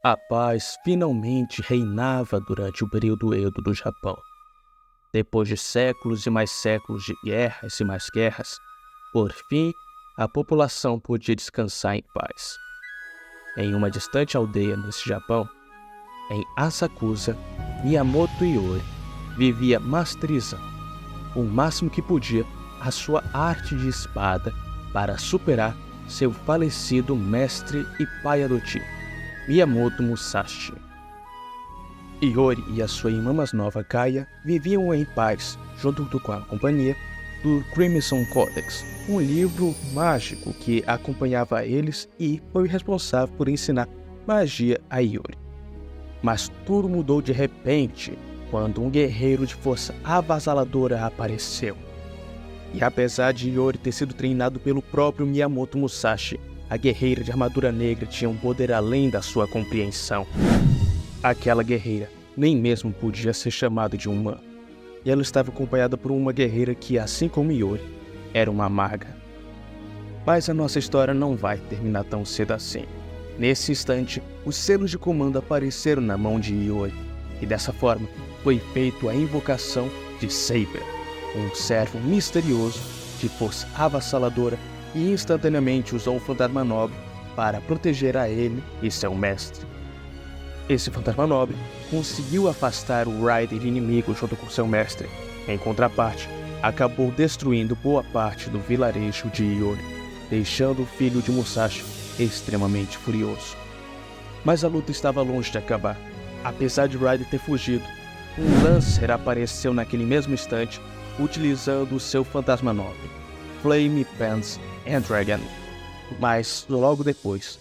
A paz finalmente reinava durante o período Edo do Japão. Depois de séculos e mais séculos de guerras e mais guerras, por fim, a população podia descansar em paz. Em uma distante aldeia nesse Japão, em Asakusa, Miyamoto Iori vivia masterizando, o máximo que podia, a sua arte de espada para superar seu falecido mestre e pai adotivo, Miyamoto Musashi. Iori e a sua irmã mais nova, Kaya, viviam em paz, junto com a companhia do Crimson Codex, um livro mágico que acompanhava eles e foi responsável por ensinar magia a Iori. Mas tudo mudou de repente quando um guerreiro de força avassaladora apareceu. E apesar de Iori ter sido treinado pelo próprio Miyamoto Musashi, a guerreira de armadura negra tinha um poder além da sua compreensão. Aquela guerreira nem mesmo podia ser chamada de humana. E ela estava acompanhada por uma guerreira que, assim como Iori, era uma maga. Mas a nossa história não vai terminar tão cedo assim. Nesse instante, os selos de comando apareceram na mão de Iori, e dessa forma foi feita a invocação de Saber, um servo misterioso de força avassaladora, e instantaneamente usou um fantasma nobre para proteger a ele e seu mestre. Esse fantasma nobre conseguiu afastar o Rider inimigo junto com seu mestre. Em contraparte, acabou destruindo boa parte do vilarejo de Iori, deixando o filho de Musashi extremamente furioso. Mas a luta estava longe de acabar. Apesar de Rider ter fugido, um Lancer apareceu naquele mesmo instante, utilizando o seu fantasma nobre, Flame Pants and Dragon, mas logo depois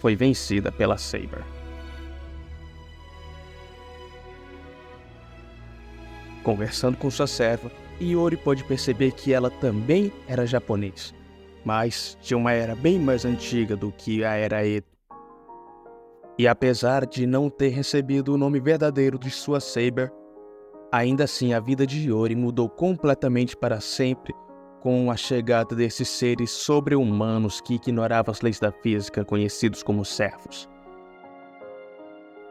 foi vencida pela Saber. Conversando com sua serva, Iori pôde perceber que ela também era japonês, mas de uma era bem mais antiga do que a era Edo. E apesar de não ter recebido o nome verdadeiro de sua Saber, ainda assim a vida de Iori mudou completamente para sempre com a chegada desses seres sobre-humanos que ignoravam as leis da física, conhecidos como servos.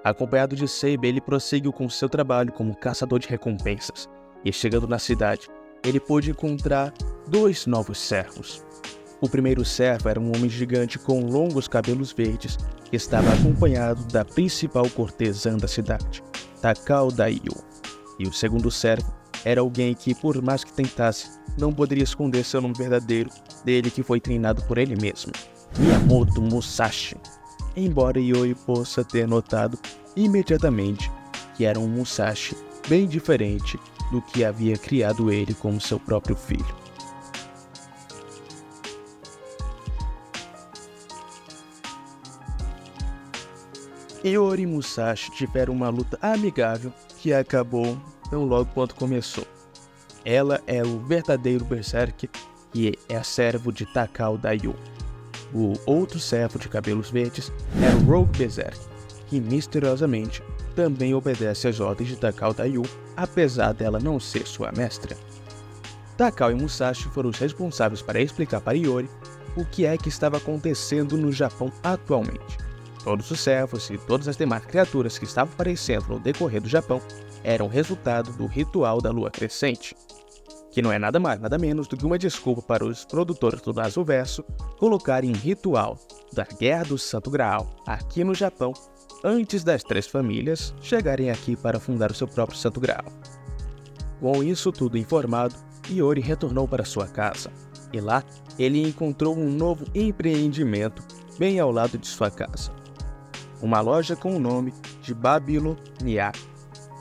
Acompanhado de Saber, ele prosseguiu com seu trabalho como caçador de recompensas, e chegando na cidade, ele pôde encontrar 2 novos servos. O primeiro servo era um homem gigante com longos cabelos verdes, que estava acompanhado da principal cortesã da cidade, Takao Daiyo. E o segundo servo era alguém que, por mais que tentasse, não poderia esconder seu nome verdadeiro dele, que foi treinado por ele mesmo, Miyamoto Musashi. Embora Iori possa ter notado imediatamente que era um Musashi bem diferente do que havia criado ele como seu próprio filho. Iori e Musashi tiveram uma luta amigável que acabou tão logo quanto começou. Ela é o verdadeiro Berserk e é servo de Takao Daiyo. O outro servo de cabelos verdes é o Rogue Berserk, que misteriosamente também obedece às ordens de Takao Daiyo, apesar dela não ser sua mestra. Takao e Musashi foram os responsáveis para explicar para Iori o que é que estava acontecendo no Japão atualmente. Todos os servos e todas as demais criaturas que estavam aparecendo no decorrer do Japão eram resultado do ritual da lua crescente, que não é nada mais, nada menos do que uma desculpa para os produtores do Nasuverso colocarem um ritual da Guerra do Santo Graal aqui no Japão antes das 3 famílias chegarem aqui para fundar o seu próprio Santo Graal. Com isso tudo informado, Iori retornou para sua casa, e lá ele encontrou um novo empreendimento bem ao lado de sua casa. Uma loja com o nome de Babilonia.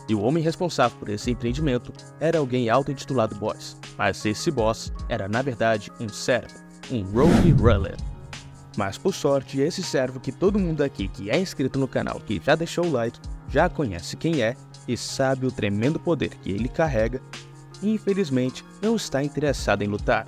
E o homem responsável por esse empreendimento era alguém auto-intitulado Boss, mas esse Boss era na verdade um servo, um Rogue Ruler. Mas por sorte, esse servo que todo mundo aqui que é inscrito no canal, que já deixou o like, já conhece quem é e sabe o tremendo poder que ele carrega, infelizmente não está interessado em lutar,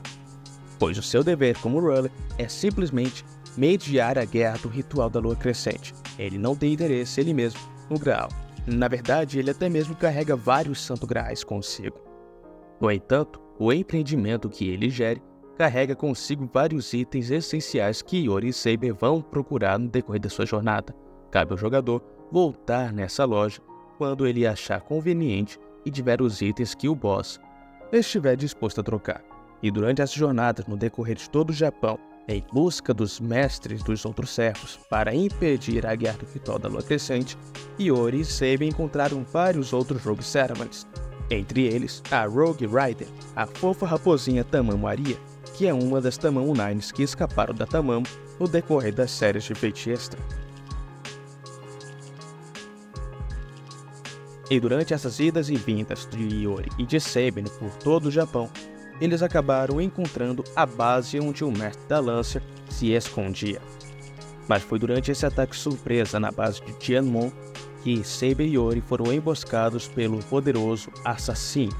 pois o seu dever como Ruler é simplesmente mediar a guerra do ritual da lua crescente. Ele não tem interesse ele mesmo no Graal. Na verdade, ele até mesmo carrega vários Santo Graais consigo. No entanto, o empreendimento que ele gere carrega consigo vários itens essenciais que Iori e Saber vão procurar no decorrer da sua jornada, Cabe ao jogador voltar nessa loja quando ele achar conveniente e tiver os itens que o boss estiver disposto a trocar. E durante as jornadas no decorrer de todo o Japão, em busca dos mestres dos outros servos para impedir a guerra ritual da Lua Crescente, Iori e Saber encontraram vários outros Rogue Servants, entre eles a Rogue Rider, a fofa raposinha Tamamo Aria, que é uma das Tamamo Nines que escaparam da Tamamo no decorrer das séries de Fate Extra. E durante essas idas e vindas de Iori e de Saber por todo o Japão, eles acabaram encontrando a base onde o mestre da Lancia se escondia. Mas foi durante esse ataque surpresa na base de Tianmon que Saber e Iori foram emboscados pelo poderoso Assassin,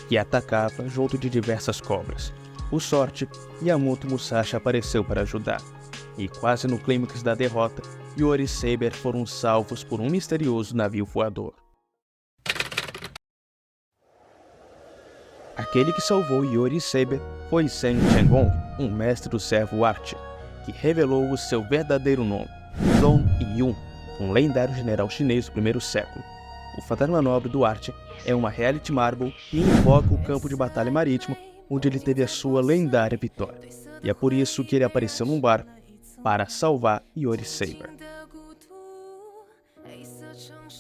que atacava junto de diversas cobras. Por sorte, Yamato Musashi apareceu para ajudar, e quase no clímax da derrota, Iori e Saber foram salvos por um misterioso navio voador. Aquele que salvou Iori e Saber foi Sen Chenggong, um mestre do servo Archer, que revelou o seu verdadeiro nome, Zhong Yun, um lendário general chinês do primeiro século. O fantasma nobre do Archer é uma Reality Marble que invoca o campo de batalha marítimo onde ele teve a sua lendária vitória. E é por isso que ele apareceu num barco para salvar Iori e Saber.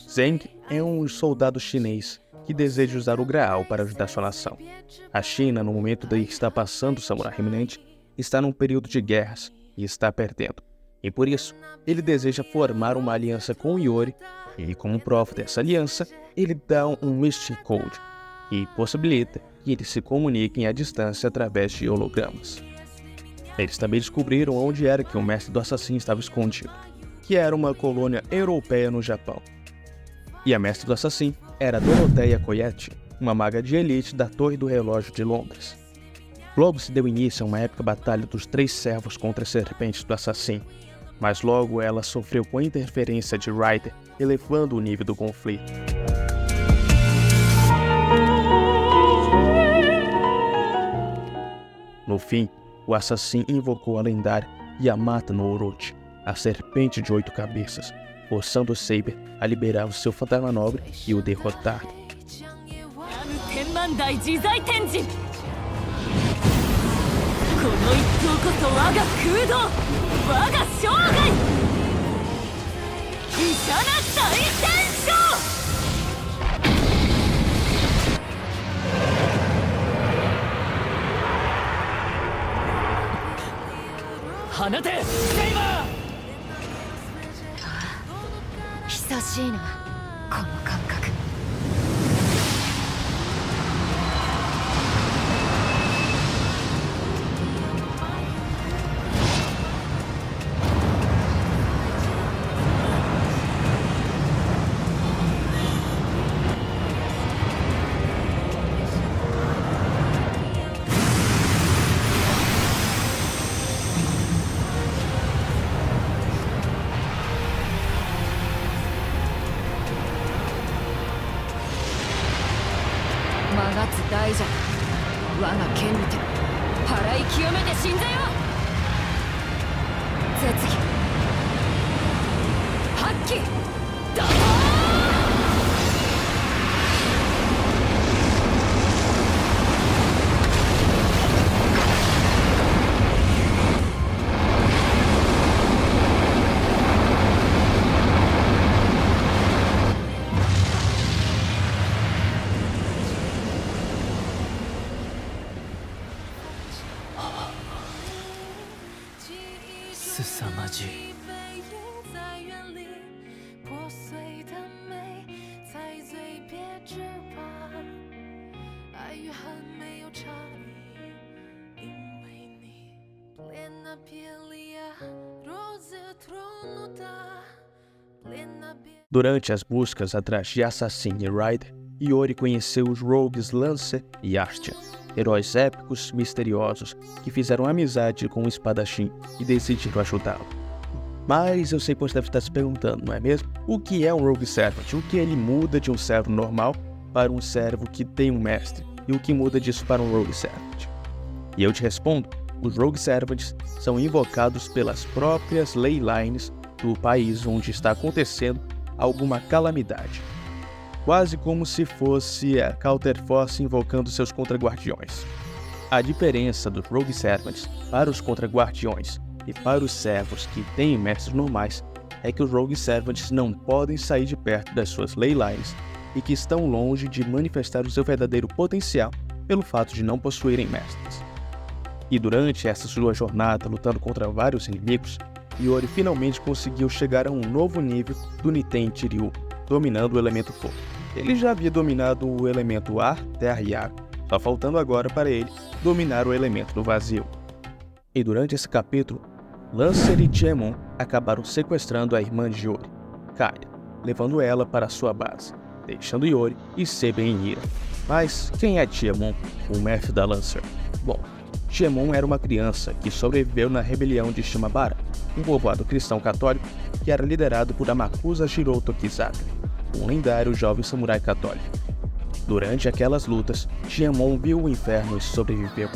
Zheng é um soldado chinês que deseja usar o Graal para ajudar sua nação. A China, no momento de estar passando o Samurai Eminente, está num período de guerras e está perdendo. E por isso, ele deseja formar uma aliança com Iori, e como prova dessa aliança, ele dá um Mystic Code, que possibilita que eles se comuniquem à distância através de hologramas. Eles também descobriram onde era que o mestre do assassino estava escondido, que era uma colônia europeia no Japão. E a mestre do assassino era Dorothea Coyetti, uma maga de elite da Torre do Relógio de Londres. Logo se deu início a uma épica batalha dos 3 servos contra as serpentes do assassino, mas logo ela sofreu com a interferência de Rider, elevando o nível do conflito. No fim, o assassino invocou a lendária Yamata no Orochi, a serpente de 8 cabeças, forçando Saber a liberar o seu fantasma nobre e o derrotar. Durante as buscas atrás de Assassin e Rider, Iori conheceu os Rogues Lancer e Archer, heróis épicos misteriosos que fizeram amizade com o espadachim e decidiram ajudá-lo. Mas eu sei que você deve estar se perguntando, não é mesmo? O que é um Rogue Servant? O que ele muda de um servo normal para um servo que tem um mestre? E o que muda disso para um Rogue Servant? E eu te respondo, os Rogue Servants são invocados pelas próprias Leylines do país onde está acontecendo alguma calamidade. Quase como se fosse a Counterforce invocando seus contra-guardiões. A diferença dos Rogue Servants para os contra-guardiões e para os servos que têm mestres normais é que os Rogue Servants não podem sair de perto das suas ley lines e que estão longe de manifestar o seu verdadeiro potencial pelo fato de não possuírem mestres. E durante essa sua jornada lutando contra vários inimigos, Iori finalmente conseguiu chegar a um novo nível do Niten Chiryu, dominando o elemento fogo. Ele já havia dominado o elemento ar, terra e água, só faltando agora para ele dominar o elemento do vazio. E durante esse capítulo, Lancer e Tiemon acabaram sequestrando a irmã de Iori, Kaia, levando ela para sua base, deixando Iori e Saber em ira. Mas quem é Tiemon, o mestre da Lancer? Bom, Tiemon era uma criança que sobreviveu na rebelião de Shimabara, um povoado cristão católico que era liderado por Amakusa Shiroto Kizaka, um lendário jovem samurai católico. Durante aquelas lutas, Tiemon viu o inferno e sobreviveu.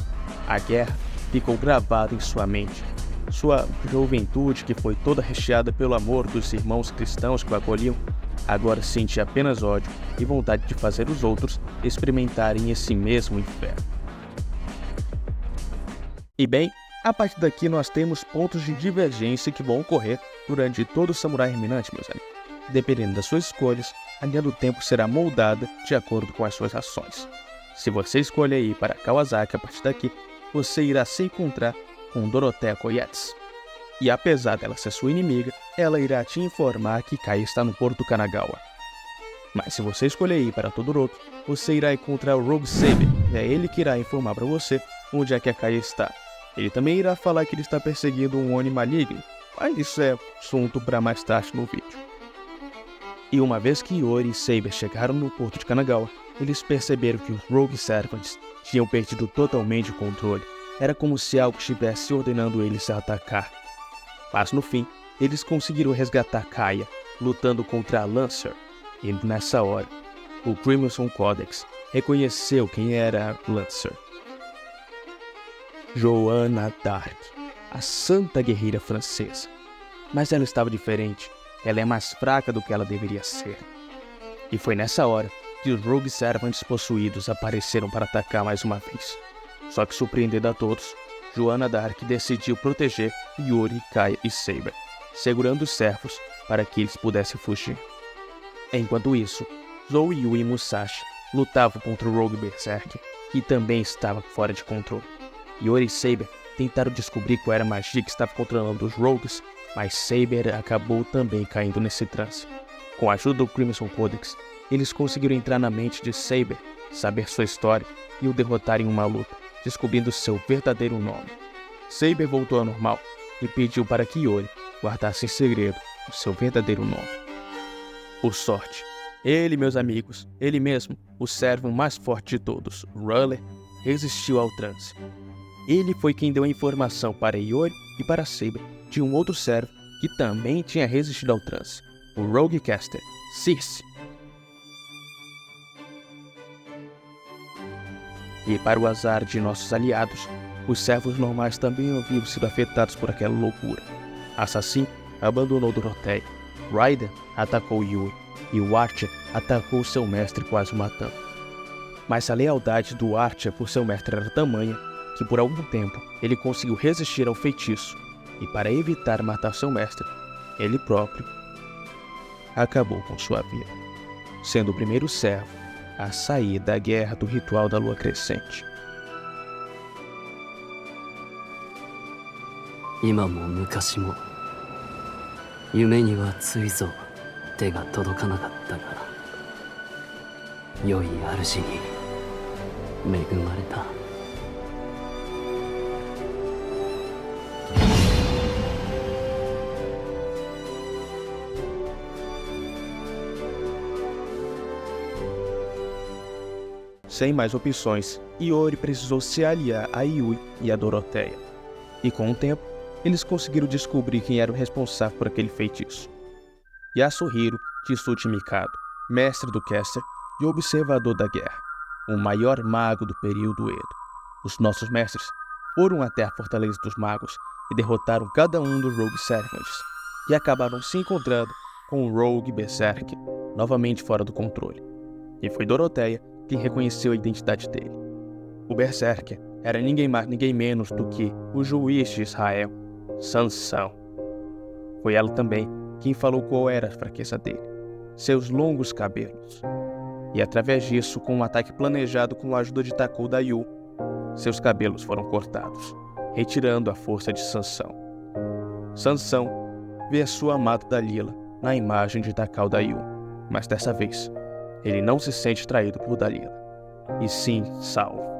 A guerra ficou gravada em sua mente. Sua juventude, que foi toda recheada pelo amor dos irmãos cristãos que o acolhiam, agora sentia apenas ódio e vontade de fazer os outros experimentarem esse mesmo inferno. E bem, a partir daqui nós temos pontos de divergência que vão ocorrer durante todo o Samurai Reminante, meus amigos. Dependendo das suas escolhas, a linha do tempo será moldada de acordo com as suas ações. Se você escolher ir para Kawasaki a partir daqui, você irá se encontrar com Dorothea Koyetsu. E apesar dela ser sua inimiga, ela irá te informar que Kai está no porto Kanagawa. Mas se você escolher ir para Todoroki, você irá encontrar o Rogue Saber, e é ele que irá informar para você onde é que a Kai está. Ele também irá falar que ele está perseguindo um Oni maligno, mas isso é assunto para mais tarde no vídeo. E uma vez que Iori e Saber chegaram no porto de Kanagawa, eles perceberam que os Rogue Servants tinham perdido totalmente o controle. Era como se algo estivesse ordenando eles a atacar. Mas no fim, eles conseguiram resgatar Kaia, lutando contra a Lancer. E nessa hora, o Crimson Codex reconheceu quem era a Lancer. Joanna d'Arc, a santa guerreira francesa. Mas ela estava diferente. Ela é mais fraca do que ela deveria ser. E foi nessa hora que os Rogue Servants possuídos apareceram para atacar mais uma vez. Só que, surpreendendo a todos, Joanna d'Arc decidiu proteger Iori, Kaia e Saber, segurando os servos para que eles pudessem fugir. Enquanto isso, Zou Yu e Musashi lutavam contra o Rogue Berserker, que também estava fora de controle. Iori e Saber tentaram descobrir qual era a magia que estava controlando os Rogues, mas Saber acabou também caindo nesse trance. Com a ajuda do Crimson Codex, eles conseguiram entrar na mente de Saber, saber sua história e o derrotar em uma luta, descobrindo seu verdadeiro nome. Saber voltou ao normal e pediu para que Iori guardasse em segredo o seu verdadeiro nome. Por sorte, ele, meus amigos, ele mesmo, o servo mais forte de todos, Ruller, resistiu ao transe. Ele foi quem deu a informação para Iori e para Saber de um outro servo que também tinha resistido ao transe, o Rogue Caster, Circe. E para o azar de nossos aliados, os servos normais também haviam sido afetados por aquela loucura. Assassin abandonou Dorothea, Raiden atacou Yui e o Archer atacou seu mestre, quase o matando. Mas a lealdade do Archer por seu mestre era tamanha que por algum tempo ele conseguiu resistir ao feitiço e, para evitar matar seu mestre, ele próprio acabou com sua vida, sendo o primeiro servo a sair da guerra do ritual da lua crescente. 今も昔も夢にはついぞ手が届かなかったが良い主に恵まれた。Sem mais opções, Iori precisou se aliar a Yui e a Dorothea. E com o tempo, eles conseguiram descobrir quem era o responsável por aquele feitiço. Yasuhiro Tsuchi Mikado, mestre do Caster e observador da guerra, o maior mago do período Edo. Os nossos mestres foram até a Fortaleza dos Magos e derrotaram cada um dos Rogue Servants. e acabaram se encontrando com o Rogue Berserker, novamente fora do controle. E foi Doroteia quem reconheceu a identidade dele. O Berserker era ninguém mais, ninguém menos do que o juiz de Israel, Sansão. Foi ela também quem falou qual era a fraqueza dele, seus longos cabelos. E através disso, com um ataque planejado com a ajuda de Takou Dayu, seus cabelos foram cortados, retirando a força de Sansão. Sansão vê a sua amada Dalila na imagem de Takou Dayu, mas dessa vez, ele não se sente traído por Dalila, e sim salvo.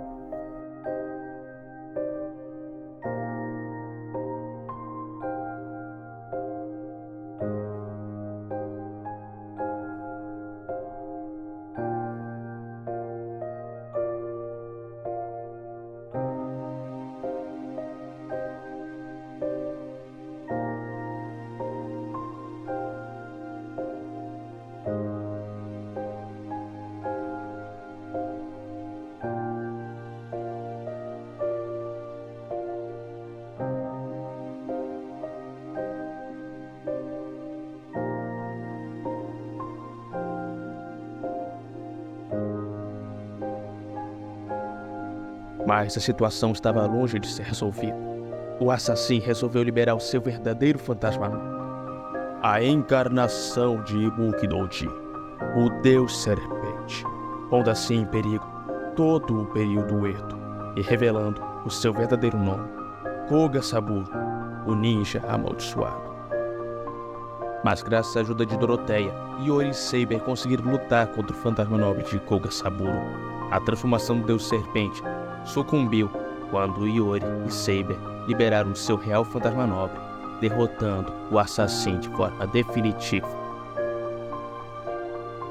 Mas a situação estava longe de ser resolvida. O assassino resolveu liberar o seu verdadeiro fantasma, a encarnação de Ibuki-Doji, o Deus Serpente, pondo assim em perigo todo o período Edo e revelando o seu verdadeiro nome, Koga Saburo, o ninja amaldiçoado. Mas graças à ajuda de Doroteia, Iori e Saber conseguiram lutar contra o fantasma nobre de Koga Saburo. A transformação do Deus Serpente sucumbiu quando Iori e Saber liberaram seu real fantasma nobre, derrotando o assassino de forma definitiva.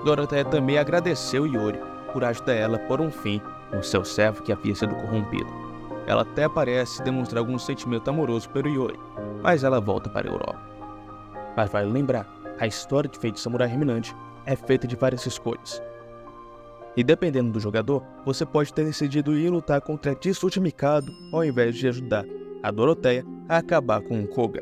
Doroteia também agradeceu Iori por ajudar ela a pôr um fim no seu servo que havia sido corrompido. Ela até parece demonstrar algum sentimento amoroso pelo Iori, mas ela volta para a Europa. Mas vale lembrar, a história de Fate Samurai Reminante é feita de várias escolhas. E dependendo do jogador, você pode ter decidido ir lutar contra Tsuchi Mikado ao invés de ajudar a Doroteia a acabar com o Koga.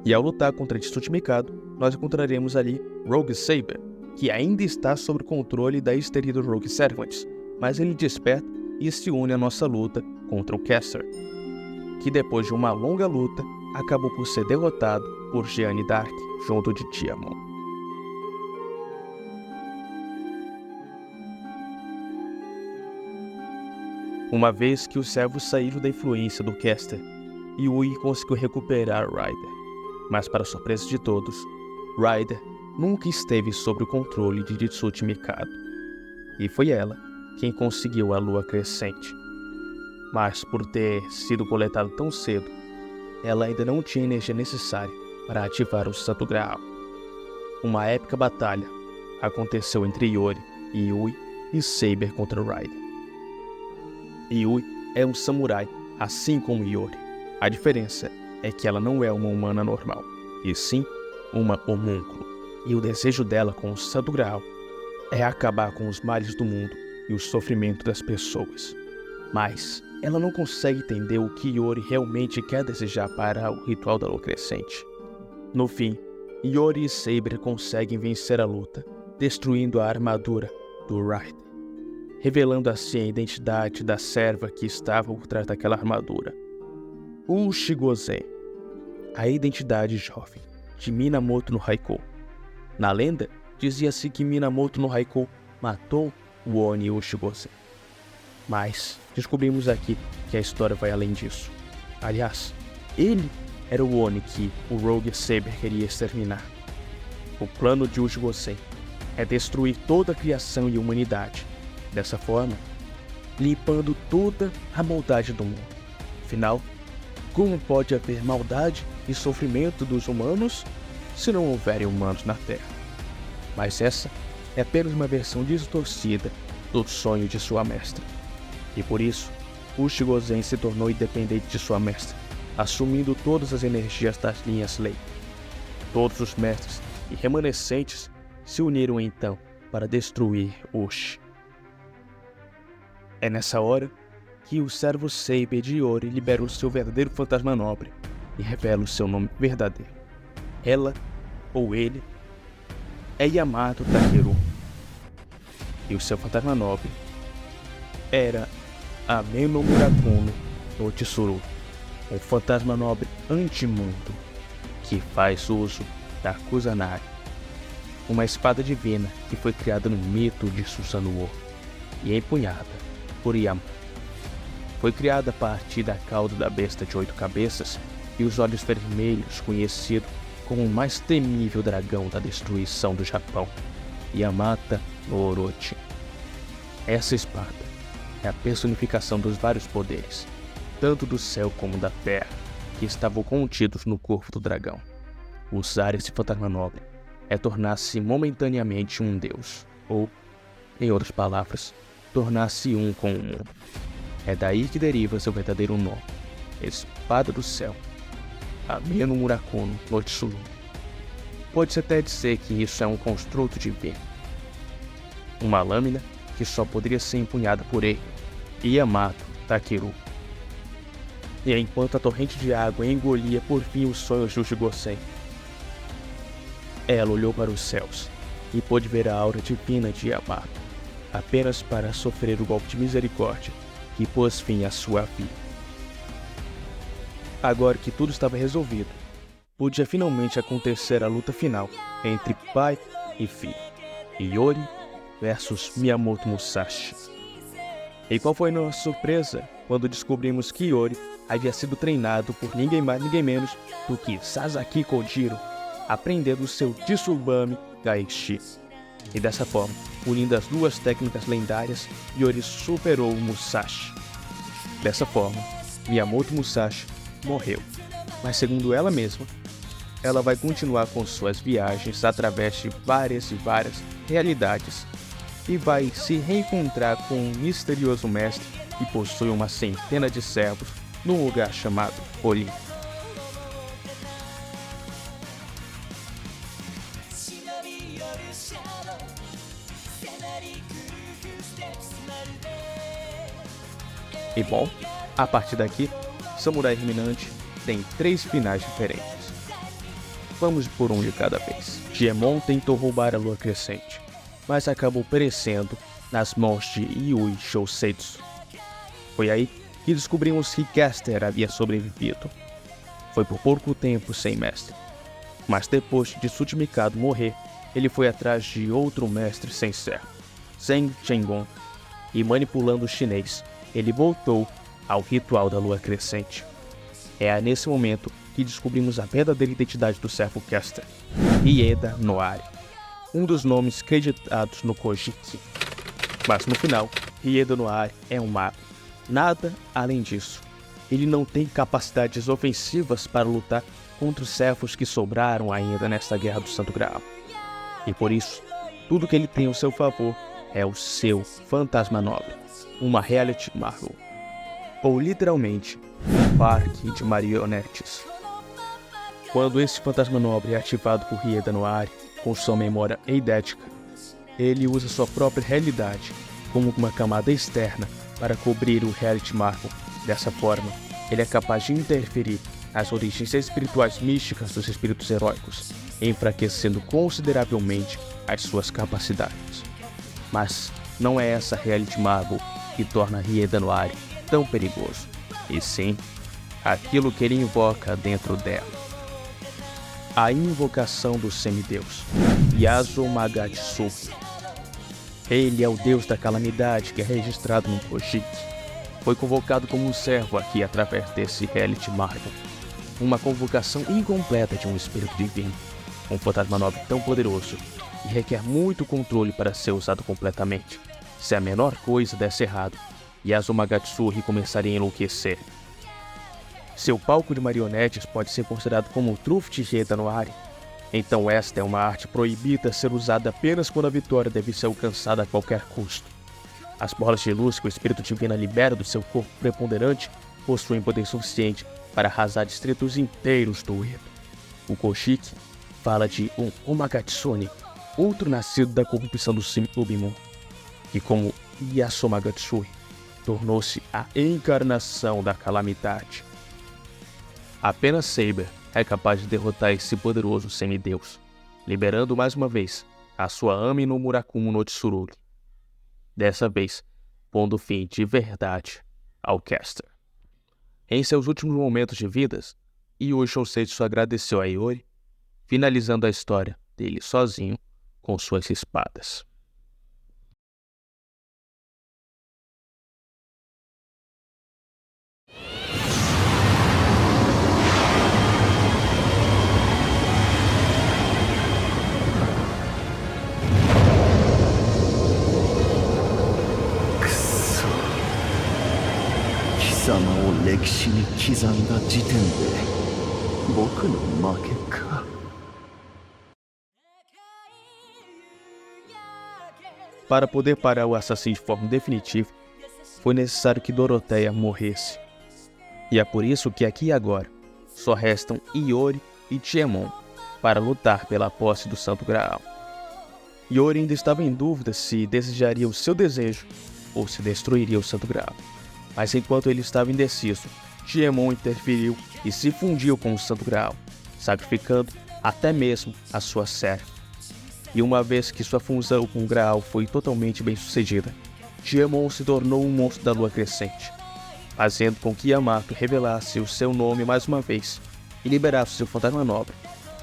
E ao lutar contra Tsuchi Mikado, nós encontraremos ali Rogue Saber, que ainda está sob o controle da histeria do Rogue Servants, mas ele desperta e se une à nossa luta contra o Caster, que depois de uma longa luta, acabou por ser derrotado por Jeanne d'Arc junto de Diamond. Uma vez que os servos saíram da influência do Caster, Yui conseguiu recuperar Ryder, mas para surpresa de todos, Ryder nunca esteve sob o controle de Tsuchi Mikado, e foi ela quem conseguiu a lua crescente. Mas por ter sido coletada tão cedo, ela ainda não tinha a energia necessária para ativar o Santo Graal. Uma épica batalha aconteceu entre Iori e Yui e Saber contra Ryder. Yui é um samurai, assim como Iori. A diferença é que ela não é uma humana normal, e sim uma homúnculo. E o desejo dela com o Santo Graal é acabar com os males do mundo e o sofrimento das pessoas. Mas ela não consegue entender o que Iori realmente quer desejar para o ritual da lua crescente. No fim, Iori e Saber conseguem vencer a luta, destruindo a armadura do Ryder, revelando assim a identidade da serva que estava por trás daquela armadura. Uchigozen, a identidade jovem de Minamoto no Haikou. Na lenda, dizia-se que Minamoto no Haikou matou o Oni Uchigozen. Mas descobrimos aqui que a história vai além disso. Aliás, ele era o Oni que o Rogue Saber queria exterminar. O plano de Uchigozen é destruir toda a criação e humanidade, dessa forma, limpando toda a maldade do mundo. Afinal, como pode haver maldade e sofrimento dos humanos se não houverem humanos na Terra? Mas essa é apenas uma versão distorcida do sonho de sua mestra. E por isso, Uchigozen se tornou independente de sua mestra, assumindo todas as energias das linhas Lei. Todos os mestres e remanescentes se uniram então para destruir Uchi. É nessa hora que o servo Saber de Iori libera o seu verdadeiro fantasma nobre e revela o seu nome verdadeiro. ela ou ele é Yamato Takeru. E o seu fantasma nobre era Ameno Murakuno no Tsuru, um fantasma nobre antimundo que faz uso da Kusanagi, uma espada divina que foi criada no mito de Susanoo e empunhada por Yamato. Foi criada a partir da cauda da besta de 8 cabeças e os olhos vermelhos, conhecido como o mais temível dragão da destruição do Japão, Yamata no Orochi. Essa espada é a personificação dos vários poderes, tanto do céu como da terra, que estavam contidos no corpo do dragão. Usar esse fantasma nobre é tornar-se momentaneamente um deus, ou, em outras palavras, tornar-se um com o mundo. É daí que deriva seu verdadeiro nome, Espada do Céu, Ameno Murakuno no Tsuru. Pode-se até dizer que isso é um construto divino, uma lâmina que só poderia ser empunhada por ele, Yamato Takeru. E enquanto a torrente de água engolia por fim os sonhos de Uchigosen, ela olhou para os céus e pôde ver a aura divina de Yamato, apenas para sofrer o golpe de misericórdia que pôs fim à sua vida. Agora que tudo estava resolvido, podia finalmente acontecer a luta final entre pai e filho, Iori versus Miyamoto Musashi. E qual foi nossa surpresa quando descobrimos que Iori havia sido treinado por ninguém mais ninguém menos do que Sasaki Kojiro, aprendendo seu Tsurubame Gaishi. E dessa forma, unindo as duas técnicas lendárias, Iori superou o Musashi. Dessa forma, Miyamoto Musashi morreu, mas segundo ela mesma, ela vai continuar com suas viagens através de várias e várias realidades e vai se reencontrar com um misterioso mestre que possui uma centena de servos num lugar chamado Olimpo. E bom, a partir daqui, Samurai Terminante tem 3 finais diferentes. Vamos por um de cada vez. Diemon tentou roubar a lua crescente, mas acabou perecendo nas mãos de Yui Shousetsu. Foi aí que descobrimos que Caster havia sobrevivido. Foi por pouco tempo sem mestre, mas depois de Tsuchimikado morrer, ele foi atrás de outro mestre sem servo, Zheng Chengon, e manipulando o chinês, ele voltou ao ritual da lua crescente. É nesse momento que descobrimos a verdadeira identidade do servo Caster, Hieda Noari, um dos nomes creditados no Kojiki. Mas no final, Hieda Noari é um mago. Nada além disso. Ele não tem capacidades ofensivas para lutar contra os servos que sobraram ainda nesta Guerra do Santo Graal. E por isso, tudo que ele tem ao seu favor é o seu fantasma nobre, uma reality marvel, ou literalmente, um parque de marionetes. Quando esse fantasma nobre é ativado por Hieda Noari com sua memória eidética, ele usa sua própria realidade como uma camada externa para cobrir o reality marvel. Dessa forma, ele é capaz de interferir nas origens espirituais místicas dos espíritos heróicos, enfraquecendo consideravelmente as suas capacidades. Mas não é essa reality marvel que torna Hieda Noari tão perigoso, e sim aquilo que ele invoca dentro dela. A invocação do semideus, Yasuo Magatsuhi. Ele é o deus da calamidade que é registrado no Kojiki. Foi convocado como um servo aqui através desse reality marvel. Uma convocação incompleta de um espírito divino, um fantasma nobre tão poderoso e requer muito controle para ser usado completamente. Se a menor coisa desse errado, Yasuo Magatsuhi começaria a enlouquecer. Seu palco de marionetes pode ser considerado como o trunfo de Hieda Noari. Então esta é uma arte proibida a ser usada apenas quando a vitória deve ser alcançada a qualquer custo. As bolas de luz que o espírito divino libera do seu corpo preponderante possuem poder suficiente para arrasar distritos inteiros do Edo. O Kojiki fala de um Omagatsune, outro nascido da corrupção do Submundo, que como Yasuo Magatsuhi, tornou-se a encarnação da calamidade. Apenas Saber é capaz de derrotar esse poderoso semideus, liberando mais uma vez a sua Ami no Murakumo no Tsurugi. Dessa vez, pondo fim de verdade ao Caster. Em seus últimos momentos de vidas, Yui Shousetsu agradeceu a Iori, finalizando a história dele sozinho com suas espadas. Kusso. 貴様を歴史に刻んだ時点で僕の負けか。Para poder parar o assassino de forma definitiva, foi necessário que Dorotheia morresse. E é por isso que aqui e agora só restam Iori e Tiemon para lutar pela posse do Santo Graal. Iori ainda estava em dúvida se desejaria o seu desejo ou se destruiria o Santo Graal. Mas enquanto ele estava indeciso, Tiemon interferiu e se fundiu com o Santo Graal, sacrificando até mesmo a sua serva. E uma vez que sua fusão com o Graal foi totalmente bem sucedida, Tiemon se tornou um monstro da lua crescente, fazendo com que Yamato revelasse o seu nome mais uma vez e liberasse seu fantasma nobre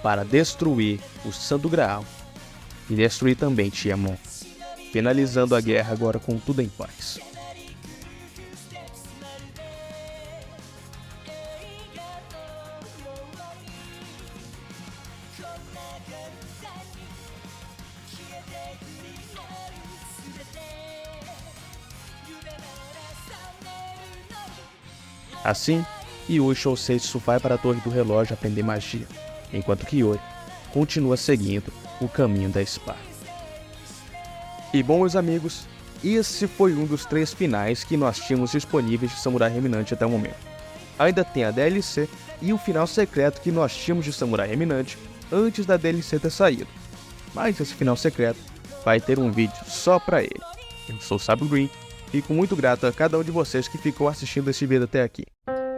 para destruir o Santo Graal e destruir também Tiemon, finalizando a guerra agora com tudo em paz. Assim, Yui Shousetsu vai para a Torre do Relógio aprender magia, enquanto que Iori continua seguindo o caminho da espada. E bom, meus amigos, esse foi um dos 3 finais que nós tínhamos disponíveis de Samurai Reminante até o momento. Ainda tem a DLC e o final secreto que nós tínhamos de Samurai Reminante antes da DLC ter saído. Mas esse final secreto vai ter um vídeo só para ele. Eu sou o Sábio Green. Fico muito grato a cada um de vocês que ficou assistindo esse vídeo até aqui.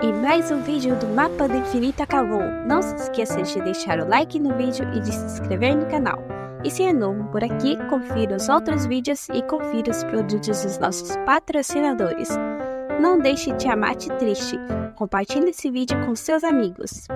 E mais um vídeo do Mapa do Infinito acabou. Não se esqueça de deixar o like no vídeo e de se inscrever no canal. E se é novo por aqui, confira os outros vídeos e confira os produtos dos nossos patrocinadores. Não deixe Tiamat triste. Compartilhe esse vídeo com seus amigos.